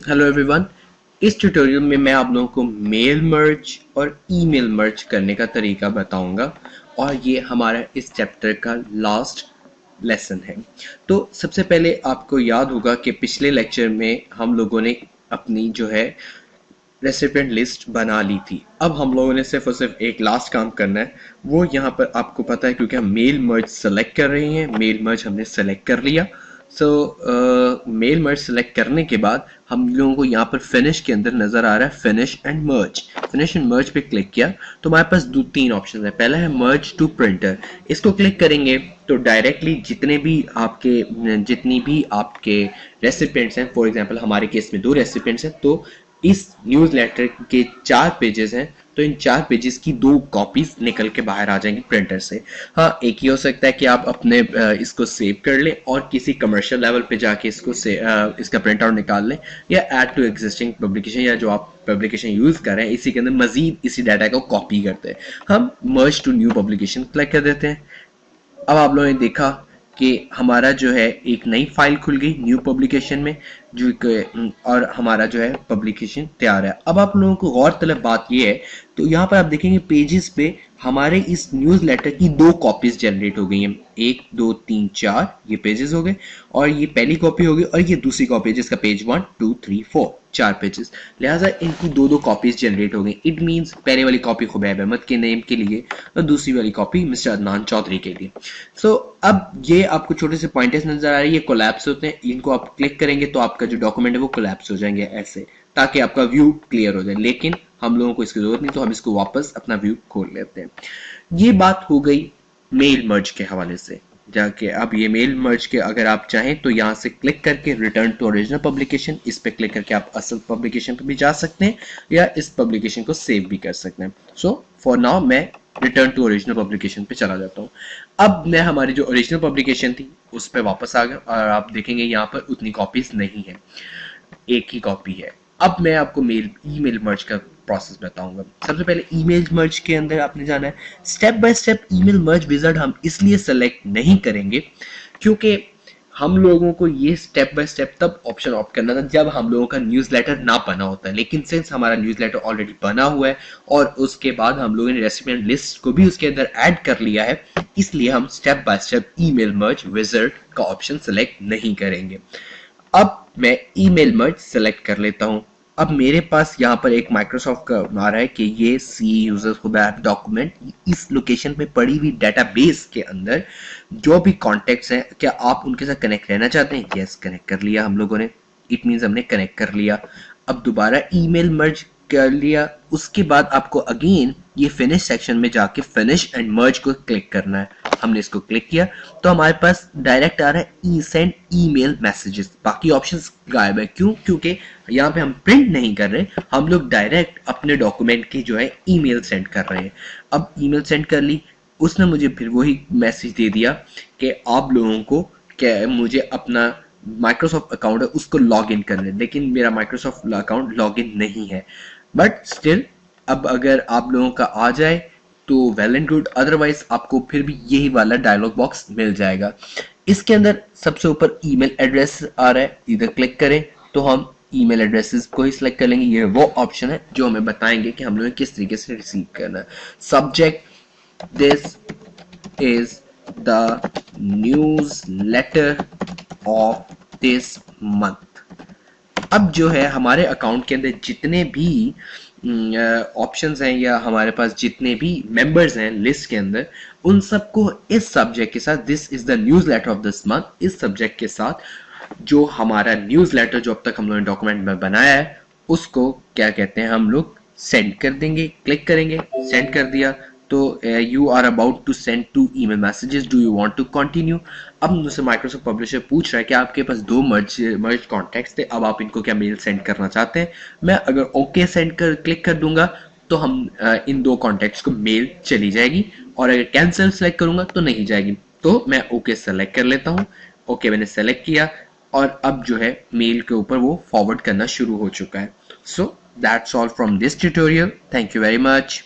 Hello everyone. इस tutorial में मैं आप लोगों को मेल मर्ज और ईमेल मर्ज करने का तरीका बताऊंगा और ये हमारा इस चैप्टर का लास्ट लेसन है। तो सबसे पहले आपको याद होगा कि पिछले लेक्चर में हम लोगों ने अपनी जो है रेसिपिएंट लिस्ट बना ली थी। अब हम लोगों ने सिर्फ और सिर्फ एक लास्ट काम करना है, वो यहाँ पर आपको पता है क्योंकि हम मेल मर्ज सेलेक्ट कर रहे हैं। मेल मर्ज हमने सेलेक्ट कर लिया। मेल मर्ज सेलेक्ट करने के बाद हम लोगों को यहाँ पर फिनिश के अंदर नजर आ रहा है finish and merge. Finish and merge पे क्लिक किया तो हमारे पास तीन ऑप्शन है। पहला है मर्ज टू प्रिंटर। इसको क्लिक करेंगे तो डायरेक्टली जितनी भी आपके रेसिपिएंट्स हैं, फॉर एग्जांपल हमारे केस में 2 रेसिपिएंट्स हैं, तो इस न्यूज़लेटर के 4 पेजेस हैं, तो इन 4 पेजेस की 2 कॉपीज निकल के बाहर आ जाएंगी प्रिंटर से। हाँ, एक ही हो सकता है कि आप अपने इसको सेव कर लें और किसी कमर्शियल लेवल पे जाके इसका प्रिंट आउट निकाल लें, या ऐड टू एग्जिस्टिंग पब्लिकेशन, या जो आप पब्लिकेशन यूज कर रहे हैं इसी के अंदर मजीद इसी डाटा को कॉपी करते हैं। हम मर्ज टू न्यू पब्लिकेशन क्लिक कर देते हैं। अब आप लोगों ने देखा कि हमारा जो है एक नई फाइल खुल गई न्यू पब्लिकेशन में, और हमारा जो है पब्लिकेशन तैयार है। अब आप लोगों को गौरतलब बात यह है, तो यहाँ पर आप देखेंगे पेजेस पे हमारे इस न्यूज़ लेटर की 2 कॉपीज जनरेट हो गई हैं। 1 2 3 4 ये पेजेस हो गए, और ये पहली कॉपी हो गई, और ये दूसरी कॉपी जिसका पेज 1 2 3 4 4 पेजेस, लिहाजा इनकी 2 कॉपीज जनरेट हो गई। इट मींस पहले वाली कॉपी खुबैब अहमद के नेम के लिए और दूसरी वाली कॉपी मिस्टर अदनान चौधरी के लिए। अब ये आपको छोटे से पॉइंटर्स नजर आ रहे हैं, ये कोलैप्स होते हैं। इनको आप क्लिक करेंगे तो आपका जो डॉक्यूमेंट है वो कोलैप्स हो जाएंगे ऐसे, ताकि आपका व्यू क्लियर हो जाए। लेकिन हम लोगों को इसकी जरूरत नहीं, तो हम इसको वापस अपना व्यू खोल लेते हैं। ये बात हो गई मेल मर्ज के हवाले से। जाके अब ये मेल मर्ज के अगर आप चाहें तो यहाँ से क्लिक करके रिटर्न टू ओरिजिनल पब्लिकेशन, इस पे क्लिक करके आप असल पब्लिकेशन पे भी जा सकते हैं, या इस पब्लिकेशन को सेव भी कर सकते हैं। सो फॉर नाउ मैं रिटर्न टू ओरिजिनल पब्लिकेशन पे चला जाता हूँ। अब मैं हमारी जो ओरिजिनल पब्लिकेशन थी उस पर वापस आ गया, और आप देखेंगे यहाँ पर उतनी कॉपीज नहीं है, एक ही कॉपी है। अब मैं आपको ईमेल मर्ज का प्रोसेस बताऊंगा। सबसे पहले ईमेल मर्ज के अंदर आपने जाना है step by step. Email merge wizard हम इसलिए सेलेक्ट नहीं करेंगे क्योंकि हम लोगों को ये स्टेप बाय स्टेप तब ऑप्शन ऑप्ट करना था जब हम लोगों का न्यूज़लेटर ना बना होता है। लेकिन सिंस हमारा न्यूज़लेटर ऑलरेडी बना हुआ है और उसके बाद हम लोगों ने रेसिपिएंट लिस्ट को भी उसके अंदर ऐड कर लिया है, इसलिए हम step by step email merge wizard का ऑप्शन सेलेक्ट नहीं करेंगे। अब मैं ईमेल मर्ज सेलेक्ट कर लेता हूं। अब मेरे पास यहाँ पर एक माइक्रोसॉफ्ट का आ रहा है कि ये सी यूजर्स खुद ऐप डॉक्यूमेंट इस लोकेशन पे पड़ी हुई डेटाबेस के अंदर जो भी कॉन्टेक्ट्स हैं, क्या आप उनके साथ कनेक्ट रहना चाहते हैं? यस, कनेक्ट कर लिया हम लोगों ने। इट मींस हमने कनेक्ट कर लिया। अब दोबारा ईमेल मर्ज कर लिया। उसके बाद आपको अगेन ये फिनिश सेक्शन में जाके फिनिश एंड मर्ज को क्लिक करना है। हमने इसको क्लिक किया तो हमारे पास डायरेक्ट आ रहा है सेंड ईमेल मैसेजेस। बाकी ऑप्शंस गायब है। क्यों? क्योंकि यहाँ पे हम प्रिंट नहीं कर रहे, हम लोग डायरेक्ट अपने डॉक्यूमेंट की जो है ईमेल सेंड कर रहे हैं। अब ईमेल सेंड कर ली, उसने मुझे फिर वही मैसेज दे दिया कि आप लोगों को क्या मुझे अपना माइक्रोसॉफ्ट अकाउंट है उसको लॉग इन करना है, लेकिन मेरा माइक्रोसॉफ्ट अकाउंट लॉग इन नहीं है। बट स्टिल अब अगर आप लोगों का आ जाए तो वेल एंड गुड, अदरवाइज आपको फिर भी यही वाला डायलॉग बॉक्स मिल जाएगा। इसके अंदर सबसे ऊपर ईमेल एड्रेस आ रहा है, इधर क्लिक करें तो हम ईमेल एड्रेसेस को ही सिलेक्ट कर लेंगे। ये वो ऑप्शन है जो हमें बताएंगे कि हम लोग किस तरीके से रिसीव करना है। Subject, this is the newsletter of this month. अब जो है हमारे अकाउंट के अंदर जितने भी ऑप्शंस हैं या हमारे पास जितने भी मेंबर्स हैं लिस्ट के अंदर, उन सबको इस सब्जेक्ट के साथ this is the newsletter of this month, इस सब्जेक्ट के साथ जो हमारा न्यूज लेटर जो अब तक हम लोगों ने डॉक्यूमेंट में बनाया है उसको क्या कहते हैं हम लोग सेंड कर देंगे। क्लिक करेंगे, सेंड कर दिया तो you are about to send 2 email messages, do you want to continue. अब मुझसे माइक्रोसॉफ्ट पब्लिशर पूछ रहा है कि आपके पास 2 मर्ज कॉन्टेक्ट्स थे, अब आप इनको क्या मेल सेंड करना चाहते हैं? मैं अगर ओके सेंड कर क्लिक कर दूंगा तो हम इन 2 कॉन्टेक्ट्स को मेल चली जाएगी, और अगर कैंसिल सेलेक्ट करूंगा तो नहीं जाएगी। तो मैं ओके सेलेक्ट कर लेता हूँ। ओके मैंने सेलेक्ट किया और अब जो है मेल के ऊपर वो फॉरवर्ड करना शुरू हो चुका है। So that's all from this tutorial. Thank you very much.